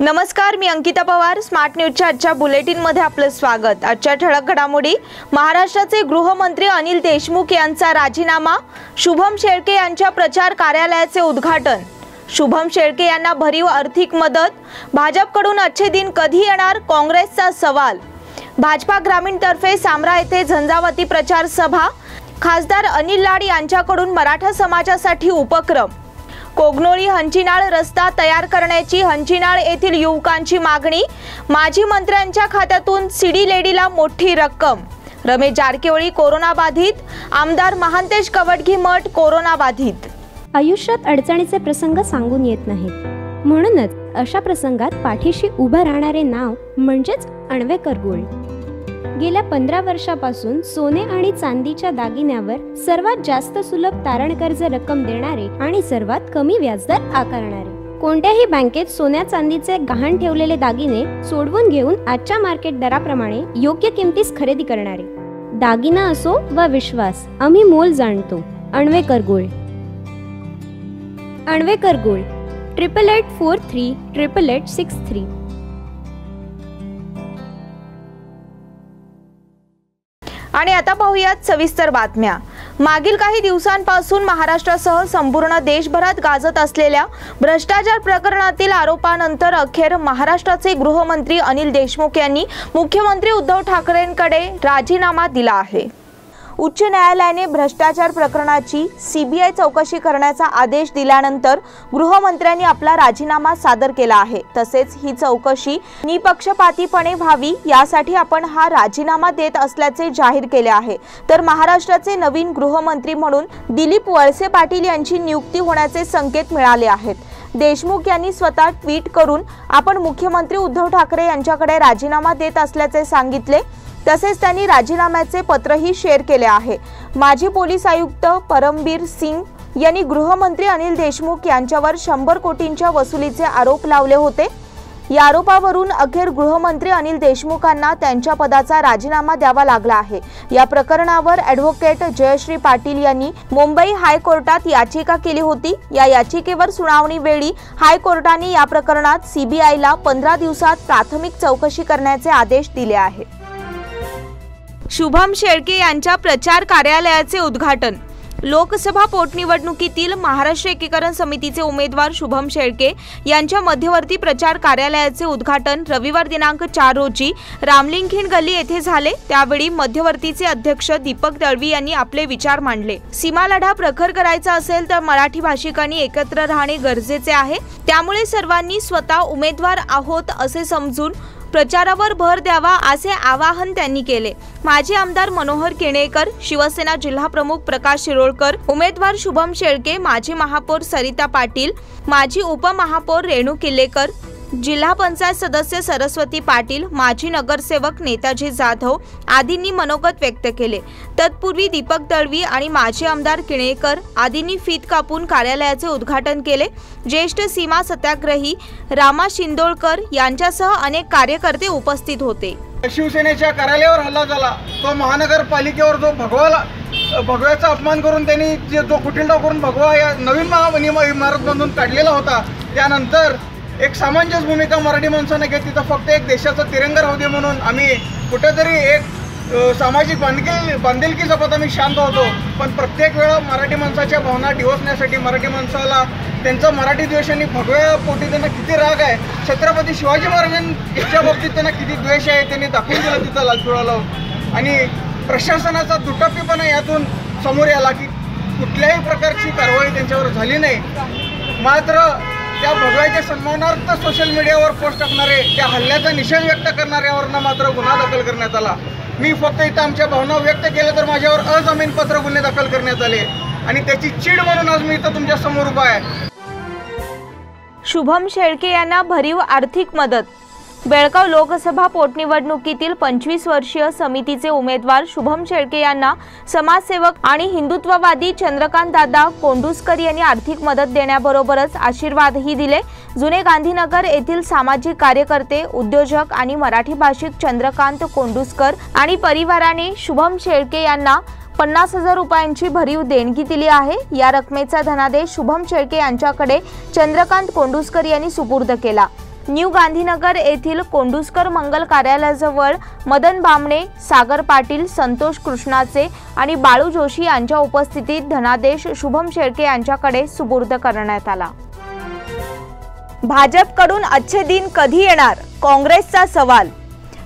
नमस्कार, मी अंकिता पवार. स्मार्ट न्यूजच्या आजच्या बुलेटिनमध्ये आपलं स्वागत. आजच्या ठळक घडामोडी: महाराष्ट्राचे गृहमंत्री अनिल देशमुख यांचा राजीनामा, शुभम शेळके यांच्या प्रचार कार्यालयाचे उद्घाटन, शुभम शेळके यांना भरीव आर्थिक मदत, भाजपकडून अच्छे दिन कधी येणार, काँग्रेसचा सवाल, भाजपा ग्रामीण तर्फे सामरा येथे झंझावाती प्रचार सभा, खासदार अनिल लाड यांच्याकडून मराठा समाजासाठी उपक्रम, कोगनोळी हंचिनाळ रस्ता तयार करण्याची हंचिनाळ येथील युवकांची मागणी, माजी मंत्र्यांच्या खात्यातून सीडी लेडीला मोठी रक्कम, रमेश जारकीहोळी कोरोना बाधित, आमदार महांतेश कवडगीमठ कोरोना बाधित. आयुष्यात अडचणीचे प्रसंग सांगून येत नाहीत, म्हणूनच अशा प्रसंगात पाठीशी उभं राहणारे नाव म्हणजेच अण्वेकर गोल्ड. गेल्या 15 वर्षापासून सोने आणि चांदीच्या दागिन्यावर सर्वात जास्त सुलभ तारण कर्ज रक्कम देणारे आणि सर्वात कमी व्याजदर आकारणारे. कोणत्याही बँकेत सोन्या चांदीचे गहाण ठेवलेले दागिने सोडवून घेऊन आजच्या मार्केट दराप्रमाणे योग्य किमतीस खरेदी करणारे. दागिना असो वा विश्वास, आम्ही मोल जाणतो. अण्वेकर गोल्ड. अण्वेकर गोल्ड 8884388863. आणि आता पाहूयात सविस्तर बातम्या. मागील काही दिवसांपासून महाराष्ट्रासह संपूर्ण देशभरात गाजत असलेल्या भ्रष्टाचार प्रकरणातील आरोपानंतर अखेर महाराष्ट्राचे गृहमंत्री अनिल देशमुख यांनी मुख्यमंत्री उद्धव ठाकरेंकडे राजीनामा दिला आहे. उच्च न्यायालयाने भ्रष्टाचार प्रकरणाची सीबीआय चौकशी करण्याचा आदेश दिल्यानंतर गृहमंत्र्यांनी आपला राजीनामा सादर केला आहे. तसेच ही चौकशी निपक्षपातीपणे व्हावी यासाठी आपण हा राजीनामा देत असल्याचे जाहीर केले आहे. तर महाराष्ट्राचे नवीन गृहमंत्री म्हणून दिलीप वळसे पाटील यांची नियुक्ती होण्याचे संकेत मिळाले आहेत. देशमुख यांनी स्वतः ट्विट करून आपण मुख्यमंत्री उद्धव ठाकरे यांच्याकडे राजीनामा देत असल्याचे सांगितले. तसेच त्यांनी राजीनाम्याचे पत्रही शेअर केले आहे. माजी पोलीस आयुक्त परमबीर सिंग यांनी गृहमंत्री अनिल देशमुख यांच्यावर 100 कोटींच्या वसुलीचे आरोप लावले होते. या आरोपावरून अखेर गृहमंत्री अनिल देशमुखांना त्यांच्या पदाचा राजीनामा द्यावा लागला आहे. या प्रकरणावर ॲडव्होकेट जयश्री पाटील यांनी मुंबई हायकोर्टात याचिका केली होती. या याचिकेवर सुनावणी वेळी हायकोर्टाने या प्रकरणात सीबीआयला 15 दिवसात प्राथमिक चौकशी करण्याचे आदेश दिले आहेत. शुभम शेळके यांच्या प्रचार कार्यालयाचे उद्घाटन. लोकसभा पोटनिवडणुकीतील महाराष्ट्र एकीकरण समितीचे उमेदवार शुभम शेळके यांच्या मध्यवर्ती प्रचार कार्यालयाचे उद्घाटन रविवार दिनांक 4 रोजी रामलिंगण गल्ली येथे झाले. त्यावेळी मध्यवर्तीचे अध्यक्ष दीपक दळवी यांनी आपले विचार मांडले. सीमा लढा प्रखर करायचा असेल तर मराठी भाषिकांनी एकत्र राहणे गरजेचे आहे. त्यामुळे सर्वांनी स्वतः उमेदवार आहोत असे समजून प्रचारावर भर द्यावा असे आवाहन त्यांनी केले. माजी आमदार मनोहर केणेकर, शिवसेना जिल्हा प्रमुख प्रकाश शिरोळकर, उमेदवार शुभम शेळके, माजी महापौर सरिता पाटील, माजी उपमहापौर रेणू किल्लेकर, जिल्हा पंचायत सदस्य सरस्वती पाटील, माजी नगरसेवक नेताजी जाधव आदींनी मनोगत व्यक्त केले. तत्पूर्वी दीपक दळवी आणि माजी आमदार किणेकर आदींनी फीत कापून कार्यालयाचे उद्घाटन केले. ज्येष्ठ सीमा सत्याग्रही रामा शिंदोळकर यांच्यासह अनेक कार्यकर्ते उपस्थित होते. शिवसेनेच्या कार्यालयावर हल्ला झाला. तो महानगरपालिकेवर जो भगव्याचा अपमान करून त्यांनी जो कुटिलडाव करून भगवा या नवीन इमारत बांधून काढलेला होता, त्यानंतर एक सामंजस्य भूमिका मराठी माणसाने घेतली. तर फक्त एक देशाचा तिरंगा राहू दे म्हणून आम्ही कुठेतरी एक सामाजिक बांधिलकी जपत आम्ही शांत होतो. पण प्रत्येक वेळा मराठी माणसाच्या भावना डिवचण्यासाठी मराठी माणसाला त्यांचा मराठी द्वेष आणि भगव्या पोटी त्यांना किती राग आहे, छत्रपती शिवाजी महाराजांच्या बाबतीत त्यांना किती द्वेष आहे त्यांनी दाखवून दिलं तिथं लालपुराला. आणि प्रशासनाचा दुटप्पीपणा यातून समोर आला की कुठल्याही प्रकारची कारवाई त्यांच्यावर झाली नाही. मात्र त्या भगव्याच्या सन्मानार्थ सोशल मीडियावर पोस्ट टाकणारे, त्या हल्ल्याचा निषेध व्यक्त करणाऱ्यावरनं मात्र गुन्हा दाखल करण्यात आला. मी फक्त इथं आमच्या भावना व्यक्त केल्या तर माझ्यावर अजामीनपात्र गुन्हे दाखल करण्यात आले आणि त्याची चीड म्हणून आज मी इथं तुमच्या समोर उभा आहे. शुभम शेळके यांना भरीव आर्थिक मदत. बेळगाव लोकसभा पोटनिवडणुकीतील 25 वर्षीय समितीचे उमेदवार शुभम शेळके यांना समाजसेवक आणि हिंदुत्ववादी चंद्रकांतदादा कोंडुस्कर यांनी आर्थिक मदत देण्याबरोबरच आशीर्वादही दिले. जुने गांधीनगर येथील सामाजिक कार्यकर्ते, उद्योजक आणि मराठी भाषिक चंद्रकांत कोंडुस्कर आणि परिवाराने शुभम शेळके यांना 50,000 रुपयांची भरीव देणगी दिली आहे। या रकमेचा धनादेश शुभम शेळके यांच्याकडे चंद्रकांत कोंडुस्कर यांनी सुपूर्द केला। न्यू गांधीनगर येथील कोंडुस्कर मंगल कार्यालयाजवळ मदन बामणे, सागर पाटील, संतोष कृष्णाचे आणि बाळू जोशी यांच्या उपस्थितीत धनादेश शुभम शेळके यांच्याकडे सुपूर्द करण्यात आला। भाजपकडून अच्छे दिन कधी येणार? काँग्रेसचा सवाल।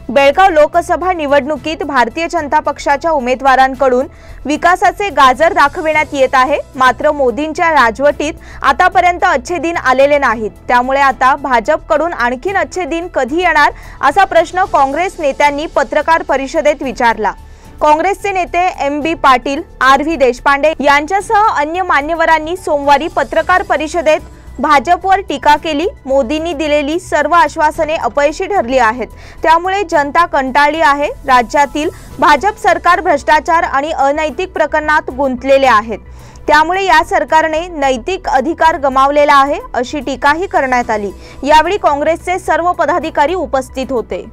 बेळगाव लोकसभा निवडणुकीत भारतीय जनता पक्षाच्या उमेदवारांकडून विकासाचे गाजर दाखविण्यात येत आहे, मात्र मोदींच्या राजवटीत आतापर्यंत अच्छे दिन आलेले नाहीत। त्यामुळे आता भाजपकडून आणखीन अच्छे दिन कधी येणार असा प्रश्न काँग्रेस नेत्यांनी पत्रकार परिषदेत विचारला। काँग्रेसचे नेते MB पाटील, RV देशपांडे यांच्यासह अन्य मान्यवरांनी सोमवारी पत्रकार परिषदेत भाजपवर टीका केली। मोदींनी दिलेली सर्व आश्वासने अपयशी ठरली आहेत, त्यामुळे जनता कंटाळली आहे। राज्यातील भाजप सरकार भ्रष्टाचार आणि अनैतिक प्रकरणात गुंतलेले आहेत, त्यामुळे या सरकारने नैतिक अधिकार गमावलेला आहे, अशी टीकाही करण्यात आली। यावेळी काँग्रेसचे सर्व पदाधिकारी उपस्थित होते।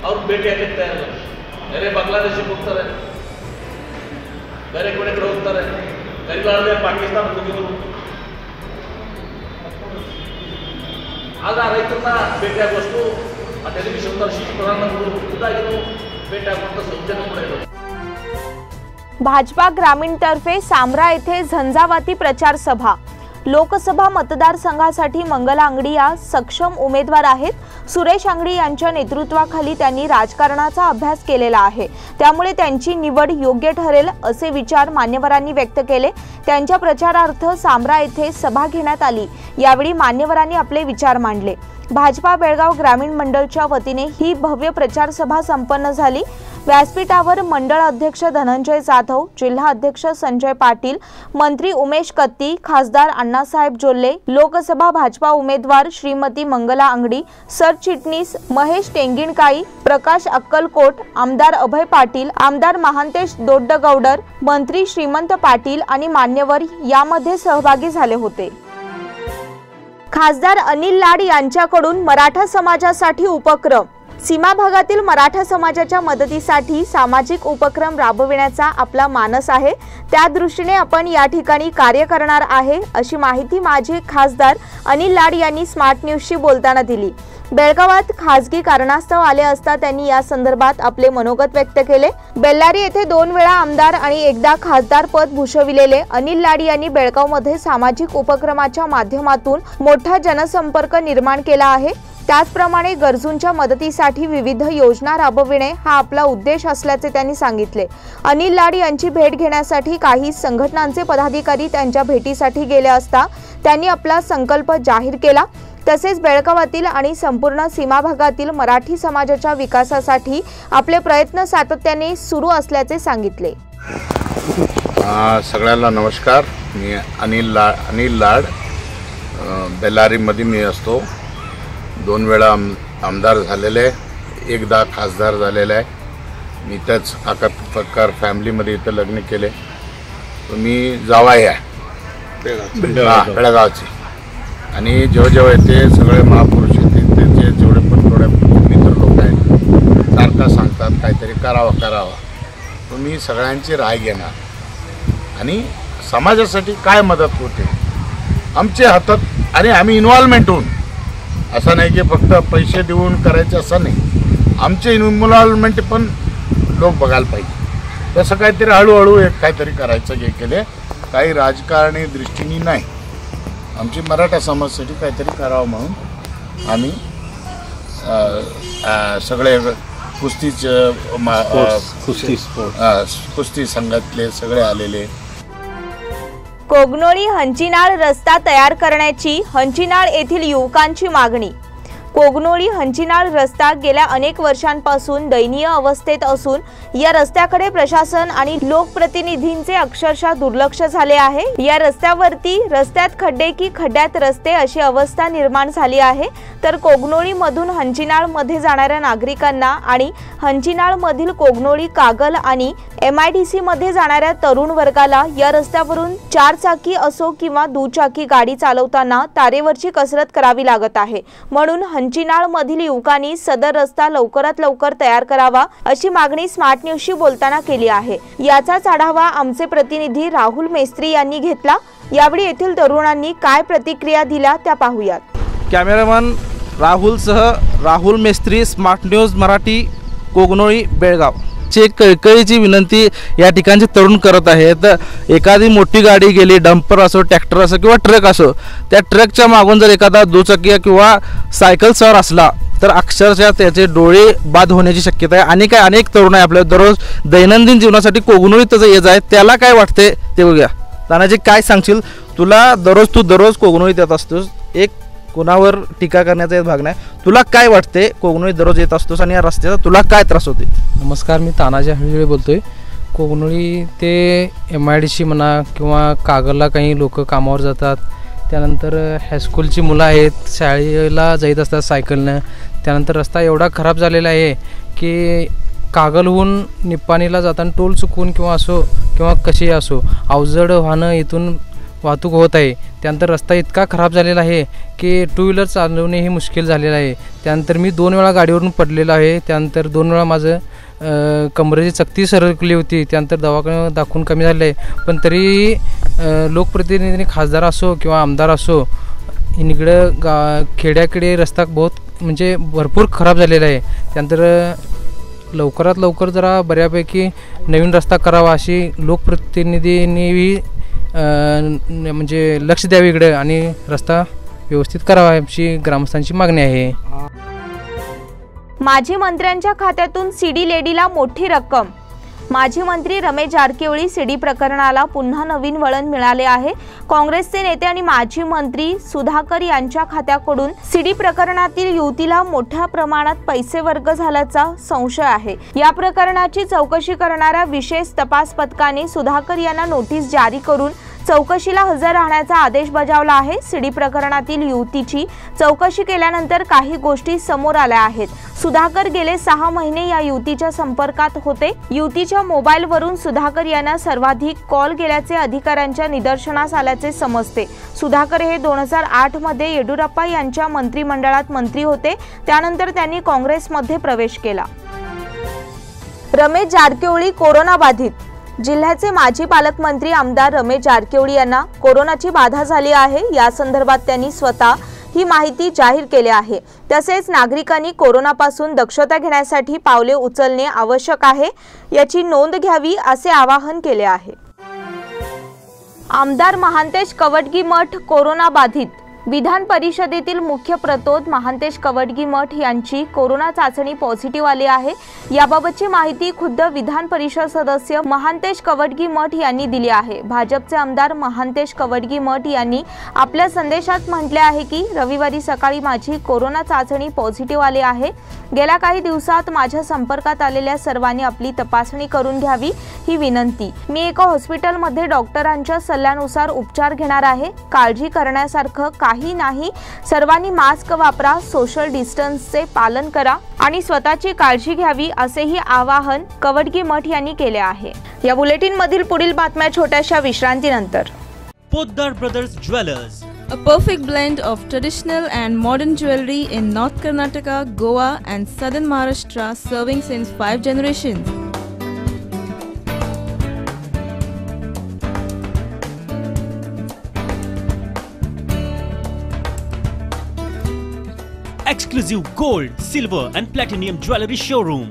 ಅವ್ರು ಭೇಟಿ ಆಗ್ತಾ ಇಲ್ಲ, ಬೇರೆ ಬಾಂಗ್ಲಾದೇಶಕ್ಕೆ ಹೋಗ್ತಾರೆ, ಬೇರೆ ಕಡೆ ಹೋಗ್ತಾರೆ, ಕೈಲಾಡದೆ ಪಾಕಿಸ್ತಾನ ಹೋಗಿದ್ರು। ಆಗ ರೈತರನ್ನ ಭೇಟಿಯಾಗುವಷ್ಟು ಆ ಟೆಲಿವಿಷನ್ದಲ್ಲಿ ಪ್ರಧಾನಮಂತ್ರಿಗಳು ಖುದ್ದಾಗಿದ್ರು ಭೇಟಿ ಆಗುವಂಥ ಸೌಜನ್ಯ ಕೂಡ ಇರೋದು। भाजपा ग्रामीणतर्फे सांब्रा येथे झंझावाती प्रचार सभा। लोकसभा मतदारसंघासाठी मंगला अंगडी या सक्षम उमेदवार आहेत। सुरेश अंगडी यांच्या नेतृत्वाखाली त्यांनी राजकारणाचा अभ्यास केलेला आहे, त्यामुळे त्यांची निवड योग्य ठरेल असे विचार मान्यवरांनी व्यक्त केले। त्यांच्या प्रचारार्थ सांब्रा येथे सभा घेण्यात आली। यावेळी मान्यवरांनी आपले विचार मांडले। भाजपा बेळगाव ग्रामीण मंडळच्या वतीने ही भव्य प्रचार सभा संपन्न झाली। व्यासपीठावर मंडळ अध्यक्ष धनंजय जाधव, जिल्हा अध्यक्ष संजय पाटील, मंत्री उमेश कत्ती, खासदार अण्णासाहेब जोल्ले, लोकसभा भाजपा उमेदवार श्रीमती मंगला अंगडी, सरचिटणीस महेश टेंगिणकाई, प्रकाश अक्कलकोट, आमदार अभय पाटील, आमदार महांतेश दोड्डगौडर, मंत्री श्रीमंत पाटील आणि मान्यवर यामध्ये सहभागी झाले होते। खासदार अनिल लाड यांच्याकडून मराठा समाजासाठी उपक्रम। सीमा भागातील मराठा समाजाच्या मदतीसाठी सामाजिक उपक्रम राबविण्याचा आपला मानस आहे, त्या दृष्टीने आपण या ठिकाणी कार्य करणार आहे, अशी माहिती माजी खासदार अनिल लाड यांनी स्मार्ट न्यूजशी बोलताना दिली। बेळगावात खासगी कारणास्तव आले असता त्यांनी या संदर्भात आपले मनोगत व्यक्त केले। बेल्लारी येथे 2 वेळा आमदार आणि एकदा खासदार पद भूषविलेले अनिल लाड यांनी बेळगावमध्ये सामाजिक उपक्रमाच्या माध्यमातून मोठा जनसंपर्क निर्माण केला आहे। त्याचप्रमाणे गरजूंच्या मदतीसाठी विविध योजना राबविणे हा आपला उद्देश असल्याचे त्यांनी सांगितले। अनिल लाड यांची भेट घेण्यासाठी काही संघटनांचे पदाधिकारी त्यांच्या भेटीसाठी गेले असता त्यांनी आपला संकल्प जाहीर केला। तसेच बेळगावातील आणि संपूर्ण सीमा भागातील मराठी समाजाच्या विकासासाठी आपले प्रयत्न सातत्याने सुरू असल्याचे सांगितले। सगळ्यांना नमस्कार। मी अनिल लाड बेल्लारीमध्ये मी असतो। 2 वेळा आमदार झालेले, एकदा खासदार झालेला आहे। मी त्याच आकातकार फॅमिलीमध्ये इथं लग्न केले। मी जावाई आहे बेळगावची, आणि जेव्हा येते सगळे महापुरुष येते, त्यांचे जेवढे पण थोडे मित्र लोक आहेत सारखं सांगतात काहीतरी करावं। तर मी सगळ्यांची राय घेणार आणि समाजासाठी काय मदत होते आमच्या हातात, आणि आम्ही इन्व्हॉल्वमेंट होऊन, असं नाही की फक्त पैसे देऊन करायचं असं नाही, आमचे इन्व्हॉल्वमेंट पण लोक बघायला पाहिजे। तसं काहीतरी हळूहळू एक काहीतरी करायचं हे केले, काही राजकारणी दृष्टीने नाही, आमची मराठा समाजासाठी काहीतरी करावं म्हणून आम्ही सगळे कुस्ती संघातले सगळे आलेले। कोगनोळी हंचिनाळ रस्ता तयार करण्याची हंचिनाळ येथील युवकांची मागणी। कोगनोळी हंचिनाळ रस्ता गेल्या अनेक वर्षांपासून दयनीय अवस्थेत असून या रस्त्याकडे प्रशासन आणि लोकप्रतिनिधींचे अक्षरशः दुर्लक्ष झाले आहे। या रस्त्यावरती रस्त्यात खड्डे की खड्ड्यात रस्ते अशी अवस्था निर्माण झाली आहे। तर कोगनोळी मधून हंचिनाळ मध्ये जाणाऱ्या नागरिकांना आणि हंचिनाळ मधील कोगनोळी कागल आणि MIDC मध्ये जाणाऱ्या तरुण वर्गाला या रस्त्यावरून 4 चाकी असो किंवा दुचाकी गाडी चालवताना तारेवरची कसरत करावी लागत आहे। म्हणून हंचिनाळ मधील युवकांनी सदर रस्ता लवकरात लवकर तयार करावा अशी मागणी स्मार्ट न्यूजशी बोलताना केली आहे। याचाच आढावा आमचे प्रतिनिधी राहुल मेस्त्री यांनी घेतला। यावेळी येथील तरुणांनी काय प्रतिक्रिया दिल्या त्या पाहूयात। Cameraman Rahul Mestri, smart news Marathi, Kognoli, Belgaum. एक कळकळीची विनंती या ठिकाणचे तरुण करत आहेत। एखादी मोठी गाडी गेली, डंपर असो, ट्रॅक्टर असो किंवा ट्रक असो, त्या ट्रकच्या मागून जर एखादा दुचाकी किंवा सायकल सवार असला तर अक्षरशः त्याचे डोळे बाद होण्याची शक्यता आहे। आणि अनेक तरुण आहे आपल्या दररोज दैनंदिन जीवनासाठी कोगनोळी त्याचं येत आहे, त्याला काय वाटते ते बघूया। तानाजी, काय सांगशील? तू दररोज कोगनोळीत येत असतोस, एक कोणावर टीका करण्याचा भाग नाही, तुला काय वाटते? कोगनोळी दररोज येत असतोस आणि या रस्त्याचा तुला काय त्रास होते? नमस्कार, मी तानाजी हळीळे बोलतोय। कोगनोळी ते MIDC म्हणा किंवा कागलला काही लोक कामावर जातात, त्यानंतर हायस्कूलची मुलं आहेत, शाळेला जात असतात सायकलनं। त्यानंतर रस्ता एवढा खराब झालेला आहे की कागलहून निप्पाणीला जाताना टोल चुकून किंवा कशी असो अवजड वाहनं इथून वाहतूक होत आहे। त्यानंतर रस्ता इतका खराब झालेला आहे की 2 व्हीलर चालवणेही मुश्किल झालेलं आहे। त्यानंतर मी 2 वेळा गाडीवरून पडलेलो आहे। त्यानंतर 2 वेळा माझं कमरेची चकती सरकली होती। त्यानंतर दवाखान्यात दाखवून कमी झालं आहे, पण तरी लोकप्रतिनिधी, खासदार असो किंवा आमदार असो, इकडं खेड्याकडे रस्ता म्हणजे भरपूर खराब झालेला आहे। त्यानंतर लवकरात लवकर जरा बऱ्यापैकी नवीन रस्ता करावा अशी लोकप्रतिनिधींनी म्हणजे लक्ष द्यावे इकडे आणि रस्ता व्यवस्थित करावा अशी ग्रामस्थांची मागणी आहे। माजी मंत्र्यांच्या खात्यातून सीडी लेडीला मोठी रक्कम। माजी मंत्री रमेश जारकिहोळी सीडी प्रकरणाला पुन्हा नवीन वळण मिळाले आहे। काँग्रेसचे नेते आणि माजी मंत्री सुधाकर यांच्या खात्याकडून सीडी प्रकरणातील युवतीला मोठ्या प्रमाणात पैसे वर्ग झाल्याचा संशय आहे। या प्रकरणाची चौकशी करणाऱ्या विशेष तपास पथकाने सुधाकर यांना नोटीस जारी करून चौकशीला हजर राहण्याचा आदेश बजावला आहे। सीडी प्रकरणातील युवतीची चौकशी केल्यानंतर काही गोष्टी समोर आल्या आहेत। सुधाकर गेले 6 महिने या युवतीच्या संपर्कात होते। युवतीच्या मोबाईलवरून सुधाकर यांना सर्वाधिक कॉल गेल्याचे अधिकाऱ्यांच्या निदर्शनास आल्याचे समजते। सुधाकर हे 2008 मध्ये येडियुरप्पा यांच्या मंत्रिमंडळात मंत्री होते। त्यानंतर त्यांनी काँग्रेसमध्ये प्रवेश केला। रमेश जारकिहोळी कोरोना बाधित। जिल्ह्याचे माजी पालकमंत्री आमदार रमेश जारकिहोळी यांना कोरोनाची बाधा झाली आहे। या संदर्भात त्यांनी स्वतः ही माहिती जाहीर केली आहे। तसेच नागरिकांनी कोरोनापासून दक्षता घेण्यासाठी पावले उचलणे आवश्यक आहे, याची नोंद घ्यावी असे आवाहन केले आहे। आमदार महांतेश कवटगीमठ कोरोना बाधित। विधान परिषदेतील मुख्य प्रतोद महांतेश कवटगीमठ यांची कोरोना चाचणी पॉझिटिव्ह आली आहे। याबाबतची माहिती खुद्द विधान परिषद सदस्य महांतेश कवटगीमठ यांनी दिली आहे। भाजपचे आमदार महांतेश कवटगीमठ यांनी आपल्या संदेशात म्हटले आहे की रविवारी सकाळी माझी कोरोना चाचणी पॉझिटिव्ह आली आहे। गेल्या काही दिवसात माझ्या संपर्कात आलेल्या सर्वांनी आपली तपासणी करून घ्यावी ही विनंती। मी एका हॉस्पिटलमध्ये डॉक्टरांच्या सल्ल्यानुसार उपचार घेणार आहे। काळजी करण्यासारखं काही नाही। सर्वांनी मास्क वापरा, सोशल डिस्टन्सचे पालन करा आणि स्वतःची काळजी घ्यावी असेही आवाहन कवटगीमठ यांनी केले आहे। या बुलेटिन मधील पुढील बातम्या छोट्याशा विश्रांतीनंतर। Poddar brothers jewellers, a perfect blend of traditional and modern jewelry in North Karnataka, Goa and Southern Maharashtra, serving since 5 generations. Exclusive gold, silver and platinum jewelry showroom.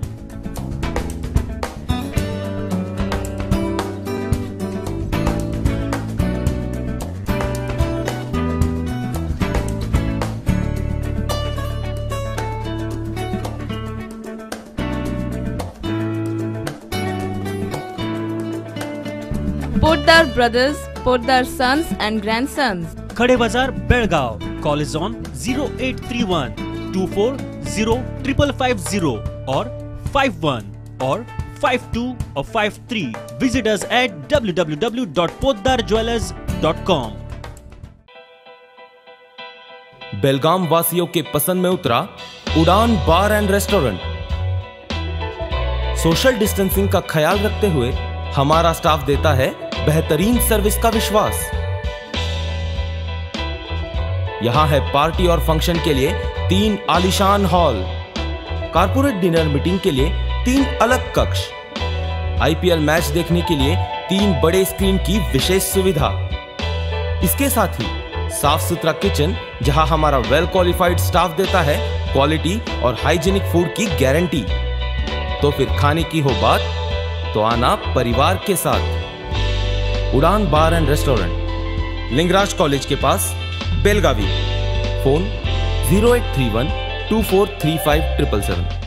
Poddar Brothers, Poddar Sons and Grandsons. Khade Bazar, Belgaum. Call is on 0831 240 5550 or 51 or 52 or 53. Visit us at www.poddarjewelers.com. बेलगाम वासियों के पसंद में उतरा उड़ान बार end restaurant. Social distancing का ख्याल रखते हुए हमारा स्टाफ देता है बेहतरीन सर्विस का विश्वास। यहाँ है पार्टी और फंक्शन के लिए 3 आलीशान हॉल, कारपोरेट डिनर मीटिंग के लिए 3 अलग कक्ष, IPL मैच देखने के लिए 3 बड़े स्क्रीन की विशेष सुविधा। इसके साथ ही साफ सुथरा किचन, जहां हमारा वेल क्वालिफाइड स्टाफ देता है क्वालिटी और हाइजीनिक फूड की गारंटी। तो फिर खाने की हो बात तो आना परिवार के साथ। उड़ान बार एंड रेस्टोरेंट, लिंगराज कॉलेज के पास, बेलगावी। फोन 0831 2435 777।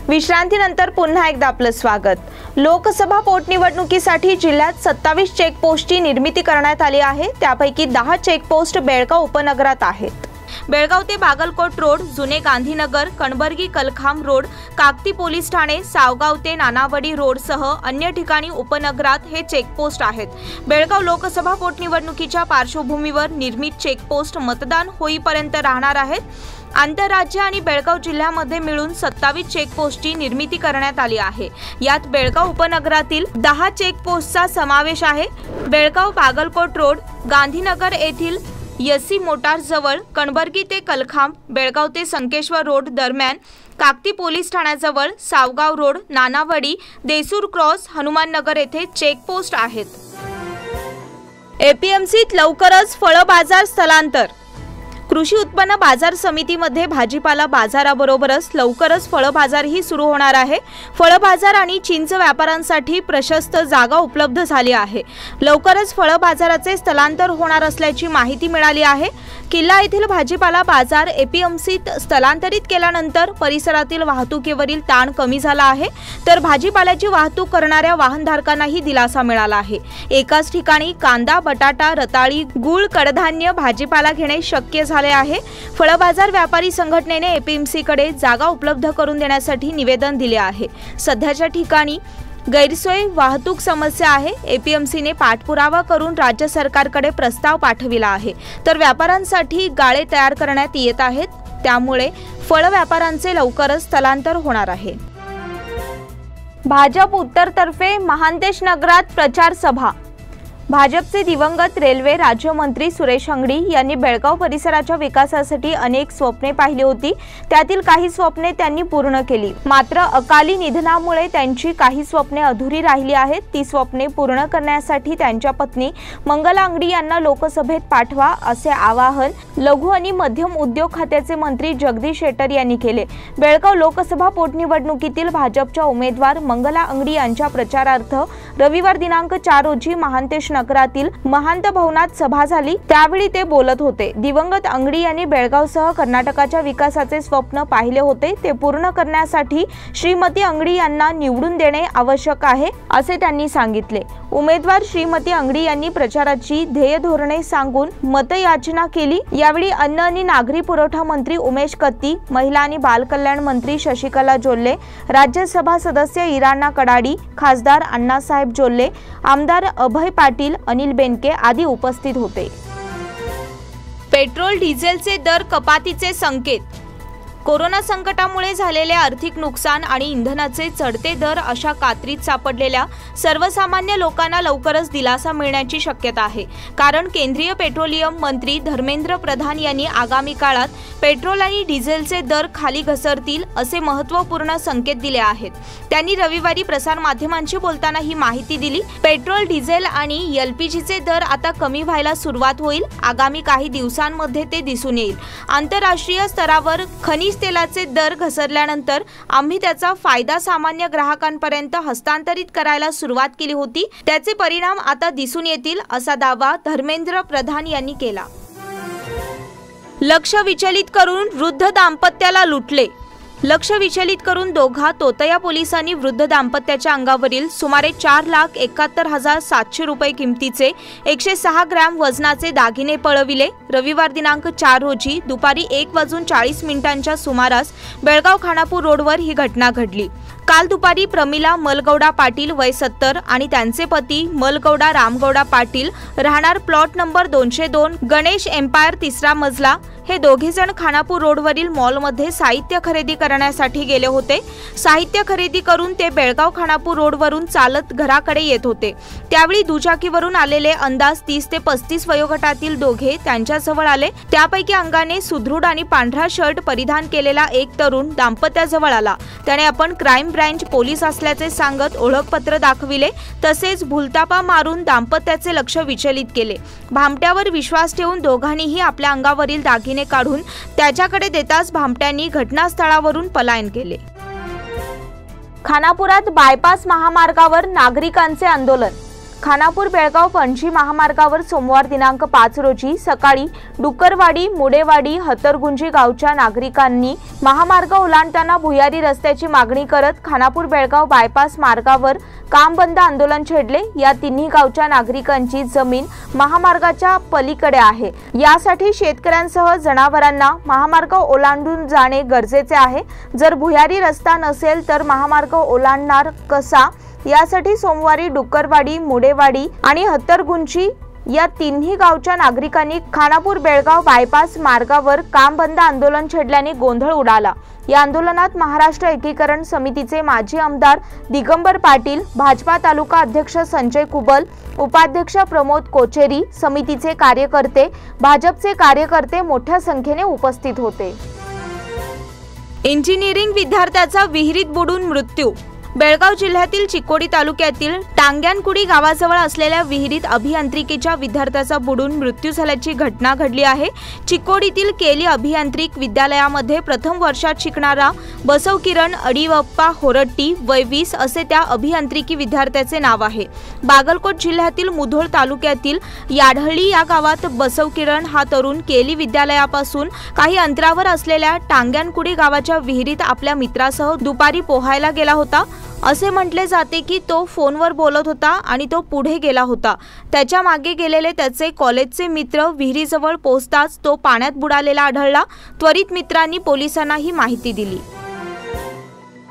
विश्रांतीनंतर पुन्हा एकदा आपलं स्वागत। लोकसभा पोटनिवडणुकीसाठी जिल्ह्यात 27 चेकपोस्टची निर्मिती करण्यात आली आहे। त्यापैकी 10 चेकपोस्ट बेळगाव उपनगरात आहेत। बेळगाव ते बागलकोट रोड, जुने गांधीनगर, कणबर्गी कलखाम रोड, काकती पोलीस ठाणे, सावगाव ते नानावडी रोडसह अन्य ठिकाणी उपनगरात हे चेकपोस्ट आहेत। बेळगाव लोकसभा पोटनिवडणुकीच्या पार्श्वभूमीवर निर्मित चेकपोस्ट मतदान होईपर्यंत राहणार आहेत। आंतरराज्य आणि बेळगाव जिल्ह्यामध्ये मिळून 27 चेकपोस्टची निर्मिती करण्यात आली आहे। यात बेळगाव उपनगरातील 10 चेकपोस्टचा समावेश आहे। बेळगाव बागलकोट रोड, गांधीनगर येथील यसी मोटार जवळ, कणबर्गी ते कलखाम, बेळगाव ते संकेश्वर रोड दरम्यान, काकती पोलीस ठाण्याजवळ, सावगाव रोड, नानावडी, देसूर क्रॉस, हनुमान नगर येथे चेकपोस्ट आहेत। एपीएमसीत लवकरच फळ बाजार स्थलांतर। कृषी उत्पन्न बाजार समितीमध्ये भाजीपाला बाजाराबरोबरच लवकरच फळ बाजारही सुरू होणार आहे। फळ बाजार आणि चिंच व्यापाऱ्यांसाठी प्रशस्त जागा उपलब्ध झाली आहे। लवकरच फळ बाजाराचे स्थलांतर होणार असल्याची माहिती मिळाली आहे। किल्ला येथील भाजीपाला बाजार एपीएमसीत स्थलांतरित केल्यानंतर परिसरातील वाहतुकीवरील ताण कमी झाला आहे, तर भाजीपाल्याची वाहतूक करणाऱ्या वाहनधारकांनाही दिलासा मिळाला आहे। एकाच ठिकाणी कांदा, बटाटा, रताळी, गूळ, कडधान्य, भाजीपाला घेणे शक्य झाले आहे। फळ बाजार व्यापारी संघटनेने एपीएमसीकडे जागा उपलब्ध करून देण्यासाठी निवेदन दिले आहे। सध्याच्या ठिकाणी गैरसोय, वाहतूक समस्या आहे। एपीएमसीने पाठपुरावा करून राज्य सरकारकडे प्रस्ताव पाठविला आहे, तर व्यापाऱ्यांसाठी गाळे तयार करण्यात येत आहेत। त्यामुळे फळ व्यापाऱ्यांचे लवकरच स्थलांतर होणार आहे। भाजप उत्तरतर्फे महांतेश नगरात प्रचार सभा। भाजपचे दिवंगत रेल्वे राज्यमंत्री सुरेश अंगडी यांनी बेळगाव परिसराच्या विकासासाठी अनेक स्वप्ने पाहिली होती। त्यातील काही स्वप्ने त्यांनी पूर्ण केली, मात्र अकाली निधनामुळे त्यांची काही स्वप्ने अधुरी राहिली आहेत। ती स्वप्ने पूर्ण करण्यासाठी त्यांच्या पत्नी मंगला अंगडी यांना लोकसभेत पाठवा असे आवाहन लघु आणि मध्यम उद्योग खात्याचे मंत्री जगदीश शेट्टर यांनी केले। बेळगाव लोकसभा पोटनिवडणुकीतील भाजपच्या उमेदवार मंगला अंगडी यांच्या प्रचारार्थ रविवार दिनांक 4 रोजी महांतेश नगरातील महंत भवनात सभा झाली। त्यावेळी ते बोलत होते। दिवंगत अंगडी यांनी बेळगावसह कर्नाटकाच्या विकासाचे स्वप्न पाहिले होते, ते पूर्ण करण्यासाठी श्रीमती अंगडी यांना निवडून देणे आवश्यक आहे असे त्यांनी सांगितले। उमेदवार श्रीमती अंगडी यांनी प्रचाराची ध्येय धोरणे सांगून मतयाचना केली। यावेळी अन्न आणि नागरी पुरवठा मंत्री उमेश कत्ती, महिला आणि बाल कल्याण मंत्री शशिकला जोल्ले, राज्यसभा सदस्य इराणा कडाडी, खासदार अण्णासाहेब जोल्ले, आमदार अभय पाटील, अनिल बेनके आदी उपस्थित होते। पेट्रोल डिझेलचे दर कपातीचे संकेत। कोरोना संकटामुळे झालेले आर्थिक नुकसान आणि इंधनाचे चढते दर अशा कात्रीत सापडलेल्या सर्वसामान्य लोकांना लवकरच दिलासा मिळण्याची शक्यता आहे, कारण केंद्रीय पेट्रोलियम मंत्री धर्मेंद्र प्रधान यांनी आगामी काळात पेट्रोल आणि डिझेलचे दर खाली घसरतील असे महत्त्वपूर्ण संकेत दिले आहेत। त्यांनी रविवारी प्रसार माध्यमांशी बोलताना ही माहिती दिली। पेट्रोल, डिझेल आणि एलपीजीचे दर आता कमी व्हायला सुरुवात होईल। आगामी काही दिवसांमध्ये ते दिसून येईल। आंतरराष्ट्रीय स्तरावर खनिज तेलाचे दर घसरल्यानंतर आम्ही त्याचा फायदा सामान्य ग्राहकांपर्यंत हस्तांतरित करायला सुरुवात केली होती, त्याचे परिणाम आता दिसून येतील असा दावा धर्मेंद्र प्रधान यांनी केला। लक्ष विचलित करून वृद्ध दाम्पत्याला लुटले। लक्ष विचलित करून दोघा तोतया पोलिसांनी वृद्ध दाम्पत्याच्या अंगावरील सुमारे 4,71,700 रुपये किमतीचे 106 ग्रॅम वजनाचे दागिने पळविले। रविवार दिनांक 4 रोजी दुपारी 1:40 सुमारास बेळगाव खानापूर रोडवर ही घटना घडली। काल दुपारी प्रमिला मलगौडा पाटील वय 70 आणि त्यांचे पती मलगौडा रामगौडा पाटील राहणार प्लॉट नंबर 202 गणेश एम्पायर 3रा मजला हे दोघेजण खानापूर रोडवरील मॉलमध्ये साहित्य खरेदी करण्यासाठी गेले होते। साहित्य खरेदी करून ते बेळगाव खानापूर रोडवरून चालत घराकडे येत होते। त्यावेळी दुचाकीवरून आलेले अंदाज 30 ते 35 वयोगटातील दोघे त्यांच्याजवळ आले। त्यापैकी अंगाने सुदृढ आणि पांढरा शर्ट परिधान केलेला एक तरुण दाम्पत्याजवळ आला। त्याने आपण क्राईम ब्रँच पोलीस असल्याचे सांगत ओळखपत्र दाखविले, तसेच भूलतापा मारून दाम्पत्याचे लक्ष विचलित केले। भामट्यावर विश्वास ठेवून दोघांनीही आपल्या अंगावरील दागिने काढून त्याच्याकडे देताच भामट्यांनी घटनास्थळावरून पलायन केले। खानापुरात बायपास महामार्गावर नागरिकांचे आंदोलन। खानापूर बेळगाव पणजी महामार्गावर सोमवार दिनांक 5 रोजी सकाळी डुक्करवाडी, मुडेवाडी, हतरगुंजी गावच्या नागरिकांनी महामार्ग ओलांडताना भुयारी रस्त्याची मागणी करत खानापूर बेळगाव बायपास मार्गावर काम बंद आंदोलन छेडले। या तिन्ही गावच्या नागरिकांची जमीन महामार्गाच्या पलीकडे आहे। यासाठी शेतकऱ्यांसह जनावरांना महामार्ग ओलांडून जाणे गरजेचे आहे। जर भुयारी रस्ता नसेल तर महामार्ग ओलांडणार कसा? यासाठी सोमवारी डुक्करवाडी, मुडेवाडी आणि हतरगुंजी या तिन्ही गावच्या नागरिकांनी खानापूर बेळगाव बायपास मार्गावर काम बंद आंदोलन छेडल्याने गोंधळ उडाला। या आंदोलनात महाराष्ट्र एकीकरण समितीचे माजी आमदार दिगंबर पाटील, भाजपा तालुका अध्यक्ष संजय कुबल, उपाध्यक्ष प्रमोद कोचेरी, समितीचे कार्यकर्ते, भाजपचे कार्यकर्ते मोठ्या संख्येने उपस्थित होते। इंजिनिअरिंग विद्यार्थ्याचा विहिरीत बुडून मृत्यू। बेळगाव जिल्ह्यातील चिकोडी तालुक्यातील टांग्यानकुडी गावाजवळ असलेल्या विहिरीत अभियांत्रिकीच्या विद्यार्थ्याचा बुडून मृत्यू झाल्याची घटना घडली आहे। चिकोडीतील केली अभियांत्रिक विद्यालयामध्ये प्रथम वर्षात शिकणारा बसवकिरण अडिवप्पा होरट्टी वय 20 असे त्या अभियांत्रिकी विद्यार्थ्याचे नाव आहे। बागलकोट जिल्ह्यातील मुधोळ तालुक्यातील याढळी या गावात बसवकिरण हा तरुण केली विद्यालयापासून काही अंतरावर असलेल्या टांग्यानकुडी गावाच्या विहिरीत आपल्या मित्रासह दुपारी पोहायला गेला होता। असे म्हटले जाते की तो फोनवर बोलत होता आणि तो पुढे गेला होता। त्याच्या मागे गेलेले त्याचे कॉलेजचे मित्र विहिरीजवळ पोहोचताच तो पाण्यात बुडालेला आढळला। त्वरित मित्रांनी पोलिसांना ही माहिती दिली।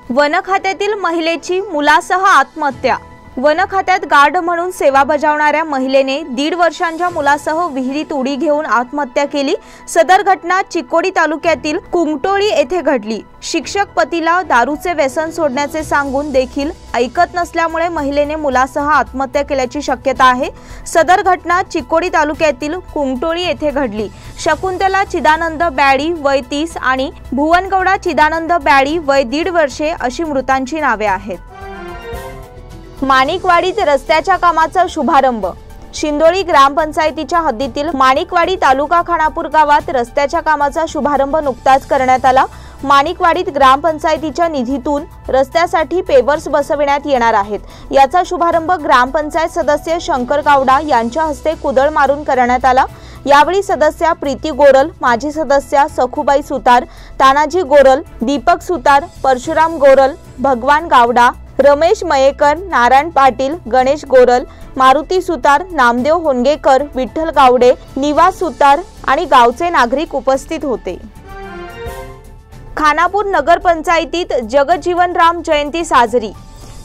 वन खात्यातील महिलेची मुलासह आत्महत्या। वन खात्यात गार्ड म्हणून सेवा बजावणाऱ्या महिलेने 1.5 वर्षांच्या मुलासह विहिरीत उडी घेऊन आत्महत्या केली। सदर घटना चिकोडी तालुक्यातील कुंगटोळी येथे घडली। शिक्षक पतीला दारूचे व्यसन सोडण्याचे सांगून देखील ऐकत नसल्यामुळे महिलेने मुलासह आत्महत्या केल्याची शक्यता आहे। सदर घटना चिकोडी तालुक्यातील कुंगटोळी येथे घडली। शकुंतला चिदानंद बॅडी वय 30 आणि भुवनगौडा चिदानंद बॅडी वय 1.5 वर्षे अशी मृतांची नावे आहेत। माणिकवाडीत रस्त्याच्या कामाचा शुभारंभ। शिंदोळी ग्रामपंचायतीच्या हद्दीतील माणिकवाडी तालुका खानापूर गावात रस्त्याच्या कामाचा शुभारंभ नुकताच करण्यात आला। माणिकवाडीत ग्रामपंचायतीच्या निधीतून रस्त्यासाठी पेवर्स बसविण्यात येणार आहेत। याचा शुभारंभ ग्रामपंचायत सदस्य शंकर गावडा यांच्या हस्ते कुदळ मारून करण्यात आला। यावेळी सदस्या प्रीती गोरल, माजी सदस्या सखुबाई सुतार, तानाजी गोरल, दीपक सुतार, परशुराम गोरल, भगवान गावडा, रमेश मयेकर, नारायण पाटील, गणेश गोरल, मारुती सुतार, नामदेव होनगेकर, विठ्ठल गावडे, निवास सुतार आणि गावचे नागरिक उपस्थित होते। खानापूर नगरपंचायतीत जगजीवनराम जयंती साजरी।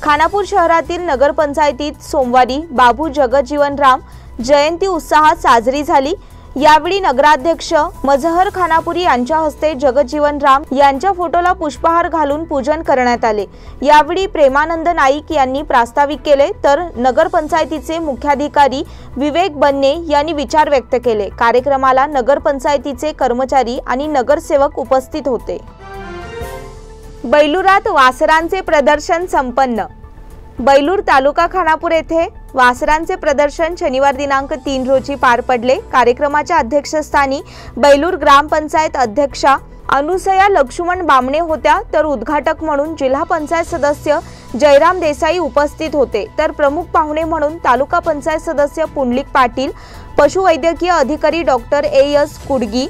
खानापूर शहरातील नगरपंचायतीत सोमवारी बाबू जगजीवनराम जयंती उत्साहात साजरी झाली। यावेळी नगराध्यक्ष मजहर खानापुरी यांच्या हस्ते जगजीवनराम यांच्या फोटोला पुष्पहार घालून पूजन करण्यात आले। यावेळी प्रेमानंद नाईक यांनी प्रास्ताविक केले तर नगरपंचायतीचे मुख्याधिकारी विवेक बन्ने यांनी विचार व्यक्त केले। कार्यक्रमाला नगरपंचायतीचे कर्मचारी आणि नगरसेवक उपस्थित होते। बैलुरात वासरांचे प्रदर्शन संपन्न। बैलूर तालुका खानापूर येथे वासरांचे प्रदर्शन शनिवार दिनांक 3 रोजी पार पडले। कार्यक्रमाच्या अध्यक्षस्थानी बैलूर ग्रामपंचायत अध्यक्षा अनुसया लक्ष्मण बामणे होत्या, तर उद्घाटक म्हणून जिल्हा पंचायत सदस्य जयराम देसाई उपस्थित होते, तर प्रमुख पाहुणे म्हणून तालुका पंचायत सदस्य पुंडलिक पाटील, पशुवैद्यकीय अधिकारी डॉक्टर एस कुडगी,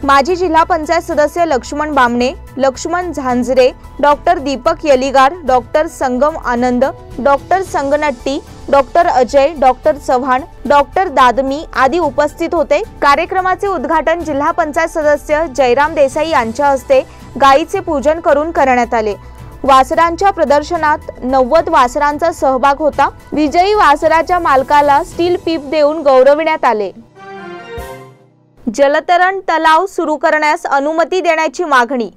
माजी जिल्हा पंचायत सदस्य Laxman Bamne, Laxman Zanjare, doctor Deepak Yaligar, doctor Sangam Anand, doctor Sanganatti, doctor Ajay, doctor Chavan, doctor Dadami आदी उपस्थित होते। कार्यक्रमाचे उद्घाटन जिल्हा पंचायत सदस्य जयराम देसाई यांच्या हस्ते गायीचे पूजन करून करण्यात आले। वासरांच्या प्रदर्शनात 90 वासरांचा सहभाग होता। विजयी वासराच्या मालकाला स्टील पीप देऊन गौरविण्यात आले। जलतरण तलाव सुरू करण्यास अनुमती देण्याची मागणी।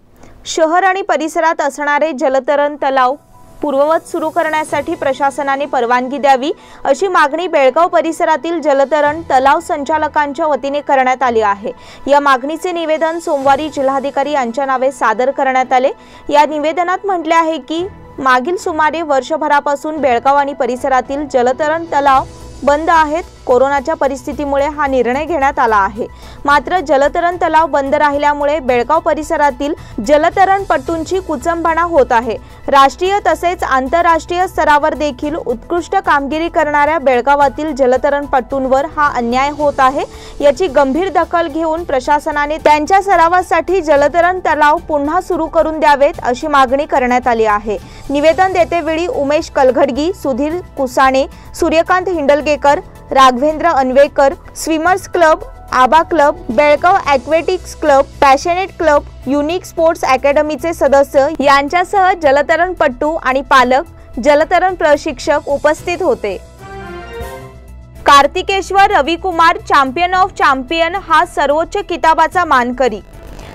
शहर आणि परिसरात असणारे जलतरण तलाव पूर्ववत सुरू करण्यासाठी प्रशासनाने परवानगी द्यावी अशी मागणी बेळगाव परिसरातील जलतरण तलाव संचालकांच्या वतीने करण्यात आली आहे। या मागणीचे निवेदन सोमवारी जिल्हाधिकारी यांच्या नावे सादर करण्यात आले। या निवेदनात म्हटले आहे की मागील सुमारे वर्षभरापासून बेळगाव आणि परिसरातील जलतरण तलाव बंद आहेत। कोरोनाच्या परिस्थितीमुळे हा निर्णय घेण्यात आला आहे। मात्र जलतरण तलाव बंद राहिल्यामुळे बेळगाव परिसरातील जलतरणपटूंची कुचंबणा होत आहे। राष्ट्रीय तसेच आंतरराष्ट्रीय स्तरावर देखील उत्कृष्ट कामगिरी करणाऱ्या बेळगावातील जलतरणपटूंवर हा अन्याय होत आहे। याची गंभीर दखल घेऊन प्रशासनाने त्यांच्या सरावासाठी जलतरण तलाव पुन्हा सुरू करून द्यावेत अशी मागणी करण्यात आली आहे। निवेदन देतेवेळी Umesh Kalghadgi, Sudhir Kusane, Suryakant Hindalgekar, Raghavendra Anvekar, swimmers club, Aaba club, Belgaum aquatics club, passionate club, unique sports अकॅडमीचे सदस्य यांच्यासह जलतरणपटू आणि पालक, जलतरण प्रशिक्षक उपस्थित होते। Kartikeshwar Ravikumar champion of champion हा सर्वोच्च किताबाचा मानकरी।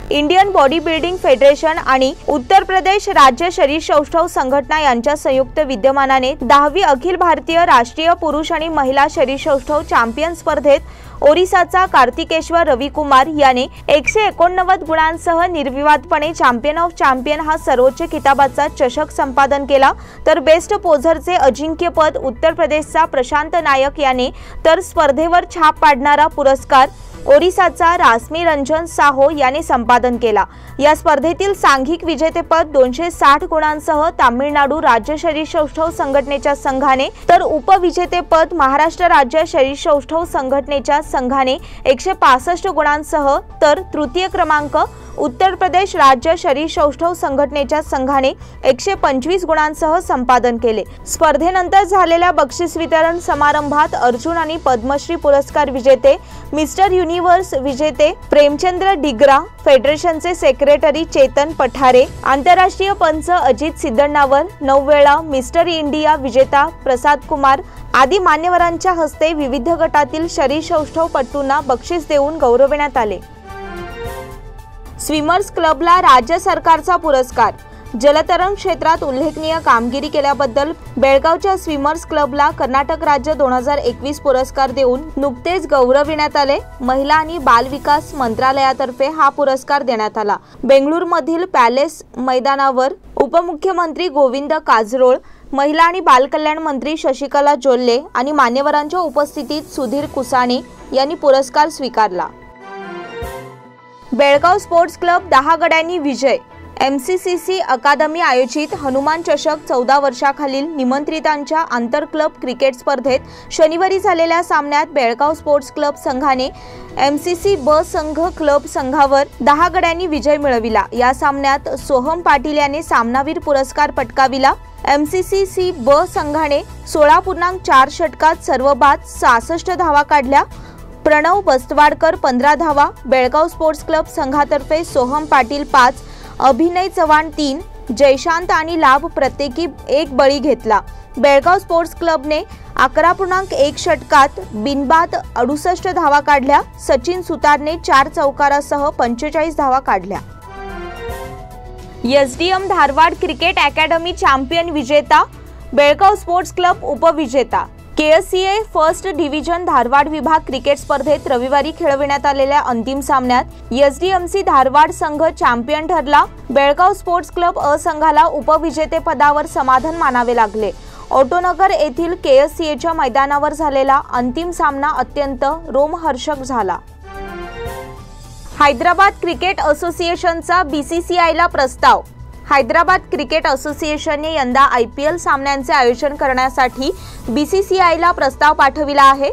इंडियन बॉडी बिल्डिंग फेडरेशन आणि उत्तर प्रदेश राज्य शरीरसौष्ठव संघटना यांच्या संयुक्त विद्यमानाने 10वी अखिल भारतीय राष्ट्रीय पुरुष आणि महिला शरीरसौष्ठव चॅम्पियन स्पर्धेत ओरिसाचा कार्तिकेश्वर रविकुमार याने 189 गुणांसह निर्विवादपणे चॅम्पियन ऑफ चॅम्पियन हा सर्वोच्च किताबाचा चषक संपादन केला। तर बेस्ट पोझरचे अजिंक्यपद उत्तर प्रदेशचा प्रशांत नायक याने तर स्पर्धेवर छाप पाडणारा पुरस्कार ओरिसाचा रास्मी रंजन साहो याने संपादन केला। या स्पर्धेतील सांघिक विजेतेपद 260 गुणांसह तामिळनाडू राज्य शरीरसौष्ठव संघटनेच्या संघाने तर उपविजेतेपद महाराष्ट्र राज्य शरीरसौष्ठव संघटनेच्या संघाने 165 गुणांसह तर तृतीय क्रमांक उत्तर प्रदेश राज्य शरीरसौष्ठव संघटनेच्या संघाने 125 गुणांसह संपादन केले। स्पर्धेनंतर झालेल्या बक्षीस वितरण समारंभात अर्जुन आणि पद्मश्री पुरस्कार विजेते, मिस्टर युनिव्हर्स विजेते प्रेमचंद्र डिग्रा, फेडरेशनचे सेक्रेटरी चेतन पठारे, आंतरराष्ट्रीय पंच अजित सिद्धण्णावर, 9 वेळा मिस्टर इंडिया विजेता प्रसाद कुमार आदी मान्यवरांच्या हस्ते विविध गटातील शरीरसौष्ठवपटूंना बक्षीस देऊन गौरविण्यात आले। स्विमर्स क्लबला राज्य सरकारचा पुरस्कार। जलतरण क्षेत्रात उल्लेखनीय कामगिरी केल्याबद्दल बेळगावच्या स्विमर्स क्लबला कर्नाटक राज्य 2021 पुरस्कार देऊन नुकतेच गौरविण्यात आले। महिला आणि बाल विकास मंत्रालयातर्फे हा पुरस्कार देण्यात आला। बेंगळुरूमधील पॅलेस मैदानावर उपमुख्यमंत्री गोविंद काजरोळ, महिला आणि बालकल्याण मंत्री शशिकला जोल्ले आणि मान्यवरांच्या उपस्थितीत सुधीर कुसाणे यांनी पुरस्कार स्वीकारला। बेळगाव स्पोर्ट्स क्लब 10 गड्यांनी विजय। MCCC अकादमी आयोजित हनुमान चषक 14 वर्षाखालील निमंत्रितांच्या आंतर क्लब क्रिकेट स्पर्धेत शनिवारी झालेल्या सामन्यात बेळगाव स्पोर्ट्स क्लब संघाने MCC ब संघ क्लब संघावर 10 गड्यांनी विजय मिळविला। या सामन्यात सोहम पाटील याने सामनावीर पुरस्कार पटकाविला। MCC ब संघाने 16.4 षटकात सर्व बाद 66 धावा काढल्या। प्रणव बस्तवाडकर 15 धावा, बेळगाव स्पोर्ट्स क्लब संघातर्फे सोहम पाटील 5, अभिनय चव्हाण 3, जयशांत आणि लाभ प्रत्येकी 1 बळी घेतला। बेळगाव स्पोर्ट्स क्लबने 11.1 षटकात बिनबाद 68 धावा काढल्या। सचिन सुतारने 4 चौकारासह 45 धावा काढल्या। SDM Dharwad cricket academy champion विजेता, बेळगाव स्पोर्ट्स क्लब उपविजेता। KSCA फर्स्ट डिव्हिजन धारवाड विभाग क्रिकेट स्पर्धेत रविवारी खेळविण्यात आलेल्या अंतिम सामन्यात SDMC धारवाड संघ चॅम्पियन ठरला। बेळगाव स्पोर्ट्स क्लब अ संघाला उपविजेतेपदावर समाधान मानावे लागले। ऑटोनगर येथील KSCAच्या मैदानावर झालेला अंतिम सामना अत्यंत रोमहर्षक झाला। हैदराबाद क्रिकेट असोसिएशनचा BCCIला प्रस्ताव। हैदराबाद क्रिकेट असोसिएशनने यंदा IPL सामन्यांचे आयोजन करण्यासाठी BCCIला प्रस्ताव पाठविला आहे।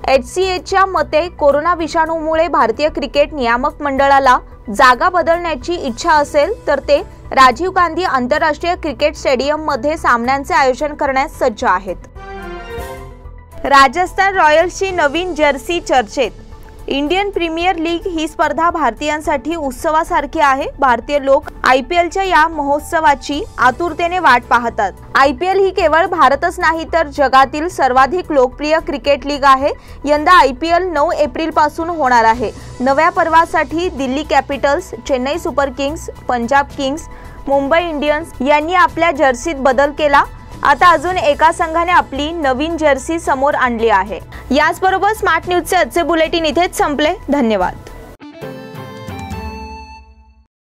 HCAच्या मते कोरोना विषाणूमुळे भारतीय क्रिकेट नियामक मंडळाला जागा बदलण्याची इच्छा असेल तर ते राजीव गांधी आंतरराष्ट्रीय क्रिकेट स्टेडियममध्ये सामन्यांचे आयोजन करण्यास सज्ज आहेत। राजस्थान रॉयल्सची नवीन जर्सी चर्चेत। इंडियन प्रीमियर लीग ही स्पर्धा भारतीयांसाठी उत्सवासारखी आहे. भारतीय लोक IPLच्या या महोत्सवाची आतुरतेने वाट पाहतात. IPL ही केवळ भारतच नाही तर जगातील सर्वाधिक लोकप्रिय क्रिकेट लीग आहे. यंदा IPL 9 एप्रिल पासून होणार आहे. नव्या पर्वासाठी Delhi Capitals, Chennai Super Kings, Punjab Kings, Mumbai Indians यांनी आपल्या जर्सीत बदल केला. आता अजून एका संघाने आपली नवीन जर्सी समोर आणली आहे. याचबरोबर स्मार्ट न्यूजचे आजचे बुलेटिन इथेच संपले. धन्यवाद.